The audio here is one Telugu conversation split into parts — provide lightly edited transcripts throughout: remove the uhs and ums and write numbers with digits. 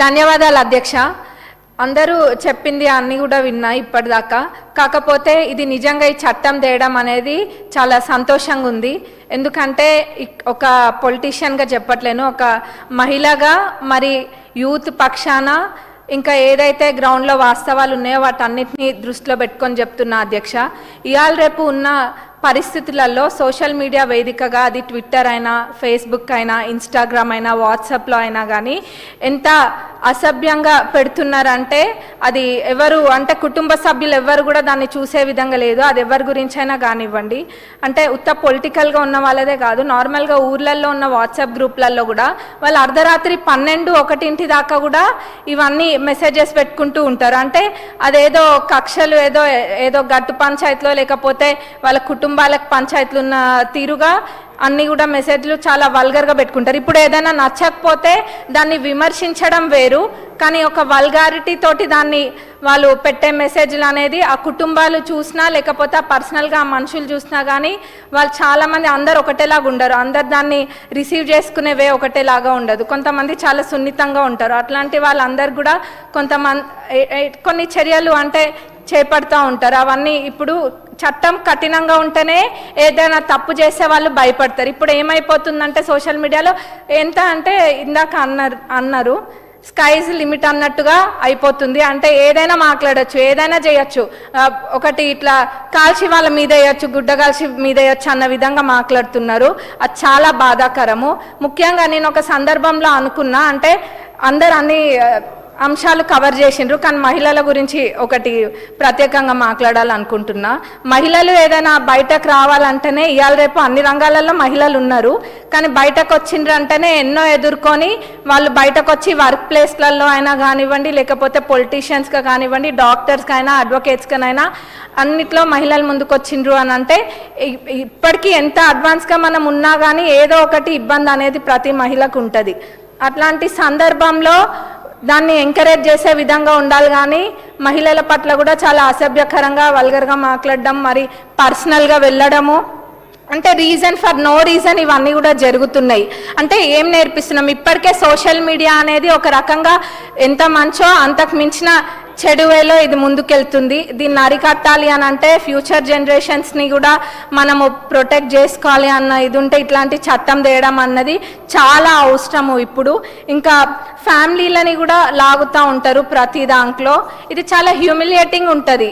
ధన్యవాదాలు అధ్యక్ష. అందరూ చెప్పింది అన్నీ కూడా విన్నా ఇప్పటిదాకా. కాకపోతే ఇది నిజంగా ఈ చట్టం తేయడం అనేది చాలా సంతోషంగా ఉంది. ఎందుకంటే ఒక పొలిటీషియన్గా చెప్పట్లేను, ఒక మహిళగా మరి యూత్ పక్షాన ఇంకా ఏదైతే గ్రౌండ్లో వాస్తవాలు ఉన్నాయో వాటన్నిటిని దృష్టిలో పెట్టుకొని చెప్తున్నా అధ్యక్ష. ఇవాళ రేపు ఉన్న పరిస్థితులలో సోషల్ మీడియా వేదికగా, అది ట్విట్టర్ అయినా, ఫేస్బుక్ అయినా, ఇన్స్టాగ్రామ్ అయినా, వాట్సాప్లో అయినా కానీ ఎంత అసభ్యంగా పెడుతున్నారంటే అది ఎవరు అంటే కుటుంబ సభ్యులు ఎవరు కూడా దాన్ని చూసే విధంగా లేదు. అది ఎవరి గురించి అయినా కానివ్వండి, అంటే ఉత్త పొలిటికల్గా ఉన్న వాళ్ళదే కాదు, నార్మల్గా ఊర్లలో ఉన్న వాట్సాప్ గ్రూప్లలో కూడా వాళ్ళు అర్ధరాత్రి 12-1 దాకా కూడా ఇవన్నీ మెసేజెస్ పెట్టుకుంటూ ఉంటారు. అంటే అదేదో కక్షలు ఏదో గట్టు పంచాయతీలో లేకపోతే వాళ్ళ కుటుంబాలకు పంచాయతీలు ఉన్న తీరుగా అన్నీ కూడా మెసేజ్లు చాలా వల్గర్గా పెట్టుకుంటారు. ఇప్పుడు ఏదైనా నచ్చకపోతే దాన్ని విమర్శించడం వేరు, కానీ ఒక వల్గారిటీ తోటి దాన్ని వాళ్ళు పెట్టే మెసేజ్లు అనేది ఆ కుటుంబాలు చూసినా లేకపోతే పర్సనల్గా ఆ మనుషులు చూసినా కానీ వాళ్ళు చాలామంది అందరు ఒకటేలాగా ఉండరు, అందరు దాన్ని రిసీవ్ చేసుకునేవే ఒకటేలాగా ఉండదు. కొంతమంది చాలా సున్నితంగా ఉంటారు. అట్లాంటి వాళ్ళందరూ కూడా కొన్ని చర్యలు అంటే చేపడుతూ ఉంటారు. అవన్నీ ఇప్పుడు చట్టం కఠినంగా ఉంటేనే ఏదైనా తప్పు చేసే వాళ్ళు భయపడతారు. ఇప్పుడు ఏమైపోతుందంటే సోషల్ మీడియాలో ఎంత అంటే ఇందాక అన్నారు స్కైజ్ లిమిట్ అన్నట్టుగా అయిపోతుంది. అంటే ఏదైనా మాట్లాడచ్చు, ఏదైనా చేయొచ్చు, ఒకటి ఇట్లా కాల్చి వాళ్ళ మీద వేయచ్చు, గుడ్డ కాల్చి మీద వేయచ్చు అన్న విధంగా మాట్లాడుతున్నారు. అది చాలా బాధాకరము. ముఖ్యంగా నేను ఒక సందర్భంలో అనుకున్నా, అంటే అందరు అన్ని అంశాలు కవర్ చేసిండ్రు, కానీ మహిళల గురించి ఒకటి ప్రత్యేకంగా మాట్లాడాలనుకుంటున్నా. మహిళలు ఏదైనా బయటకు రావాలంటేనే ఇవాళ రేపు అన్ని రంగాలలో మహిళలు ఉన్నారు, కానీ బయటకు వచ్చిండ్రు అంటేనే ఎన్నో ఎదుర్కొని వాళ్ళు బయటకు వచ్చి వర్క్ ప్లేస్లలో అయినా కానివ్వండి, లేకపోతే పొలిటీషియన్స్గా కానివ్వండి, డాక్టర్స్కైనా అడ్వకేట్స్కైనా అన్నిట్లో మహిళలు ముందుకు వచ్చిండ్రు అని అంటే ఇప్పటికీ ఎంత అడ్వాన్స్గా మనం ఉన్నా కానీ ఏదో ఒకటి ఇబ్బంది అనేది ప్రతి మహిళకు ఉంటుంది. అట్లాంటి సందర్భంలో దాన్ని ఎంకరేజ్ చేసే విధంగా ఉండాలి, కానీ మహిళల పట్ల కూడా చాలా అసభ్యకరంగా వల్గర్గా మాట్లాడడం, మరి పర్సనల్గా వెళ్ళడము, అంటే రీజన్ ఫర్ నో రీజన్ ఇవన్నీ కూడా జరుగుతున్నాయి. అంటే ఏం నేర్పిస్తున్నాం? ఇప్పటికే సోషల్ మీడియా అనేది ఒక రకంగా ఎంత మంచో అంతకు మించిన చెడు వేలో ఇది ముందుకెళ్తుంది. దీన్ని అరికట్టాలి అని అంటే ఫ్యూచర్ జనరేషన్స్ని కూడా మనము ప్రొటెక్ట్ చేసుకోవాలి అన్న ఇది ఉంటే ఇట్లాంటి చట్టం తేయడం అన్నది చాలా అవసరము. ఇప్పుడు ఇంకా ఫ్యామిలీలని కూడా లాగుతూ ఉంటారు ప్రతి దాంట్లో. ఇది చాలా హ్యూమిలియేటింగ్ ఉంటుంది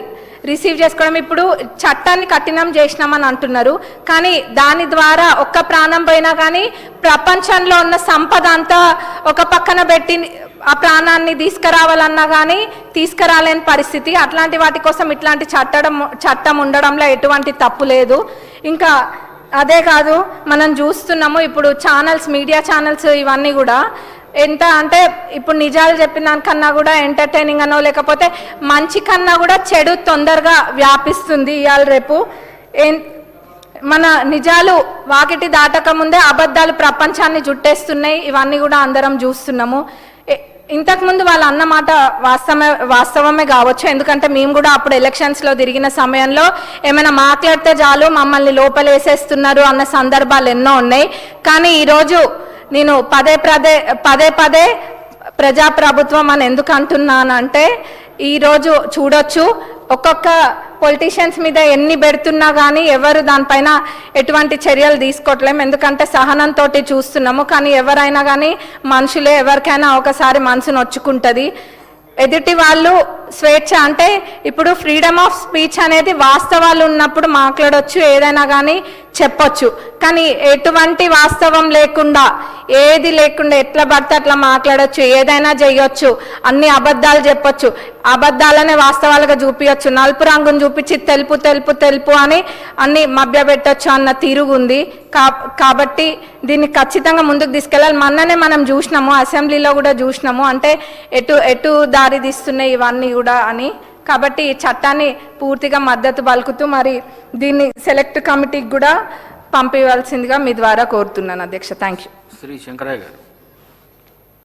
రిసీవ్ చేసుకోవడం. ఇప్పుడు చట్టాన్ని కఠినం చేసినామని అంటున్నారు, కానీ దాని ద్వారా ఒక్క ప్రాణం పోయినా కానీ ప్రపంచంలో ఉన్న సంపద అంతా ఒక పక్కన పెట్టి ఆ ప్రాణాన్ని తీసుకురావాలన్నా కానీ తీసుకురాలేని పరిస్థితి. అట్లాంటి వాటి కోసం ఇట్లాంటి చట్టం ఉండడంలో ఎటువంటి తప్పు లేదు. ఇంకా అదే కాదు, మనం చూస్తున్నాము ఇప్పుడు ఛానల్స్, మీడియా ఛానల్స్ ఇవన్నీ కూడా ఎంత అంటే ఇప్పుడు నిజాలు చెప్పిన దానికన్నా కూడా ఎంటర్టైనింగ్ అనో లేకపోతే మంచి కన్నా కూడా చెడు తొందరగా వ్యాపిస్తుంది. ఇవాళ రేపు మన నిజాలు వాకిటి దాటక ముందే అబద్ధాలు ప్రపంచాన్ని చుట్టేస్తున్నాయి. ఇవన్నీ కూడా అందరం చూస్తున్నాము. ఇంతకుముందు వాళ్ళు అన్నమాట వాస్తవమే కావచ్చు, ఎందుకంటే మేము కూడా అప్పుడు ఎలక్షన్స్లో తిరిగిన సమయంలో ఏమైనా మాట్లాడితే చాలు మమ్మల్ని లోపలేసేస్తున్నారు అన్న సందర్భాలు ఎన్నో ఉన్నాయి. కానీ ఈరోజు నేను పదే పదే ప్రజాప్రభుత్వం అని ఎందుకు అంటున్నానంటే ఈరోజు చూడొచ్చు ఒక్కొక్క పొలిటీషియన్స్ మీద ఎన్ని పెడుతున్నా కానీ ఎవరు దానిపైన ఎటువంటి చర్యలు తీసుకోవట్లేము, ఎందుకంటే సహనంతో చూస్తున్నాము. కానీ ఎవరైనా కానీ మనుషులే, ఎవరికైనా ఒకసారి మనసు నొచ్చుకుంటుంది. ఎదుటి వాళ్ళు స్వేచ్ఛ అంటే ఇప్పుడు ఫ్రీడమ్ ఆఫ్ స్పీచ్ అనేది వాస్తవాలు ఉన్నప్పుడు మాట్లాడొచ్చు, ఏదైనా కానీ చెప్పొచ్చు. కానీ ఎటువంటి వాస్తవం లేకుండా ఏది లేకుండా ఎట్లా పడితే అట్లా మాట్లాడొచ్చు, ఏదైనా చేయొచ్చు, అన్ని అబద్ధాలు చెప్పొచ్చు, అబద్ధాలనే వాస్తవాలుగా చూపించచ్చు, నలుపు రంగును చూపించి తెలుపు తెలుపు తెలుపు అని అన్ని మభ్యపెట్టచ్చు అన్న తిరుగుంది. కాబట్టి దీన్ని ఖచ్చితంగా ముందుకు తీసుకెళ్ళాలి. మొన్ననే మనం చూసినాము, అసెంబ్లీలో కూడా చూసినాము, అంటే ఎటు దారి తీస్తున్నాయి ఇవన్నీ కూడా అని. కాబట్టి ఈ చట్టాన్ని పూర్తిగా మద్దతు పలుకుతూ మరి దీన్ని సెలెక్ట్ కమిటీకి కూడా పంపించాల్సిందిగా మీ ద్వారా కోరుతున్నాను అధ్యక్ష. Thank you. శ్రీ శంకరయ్య గారు.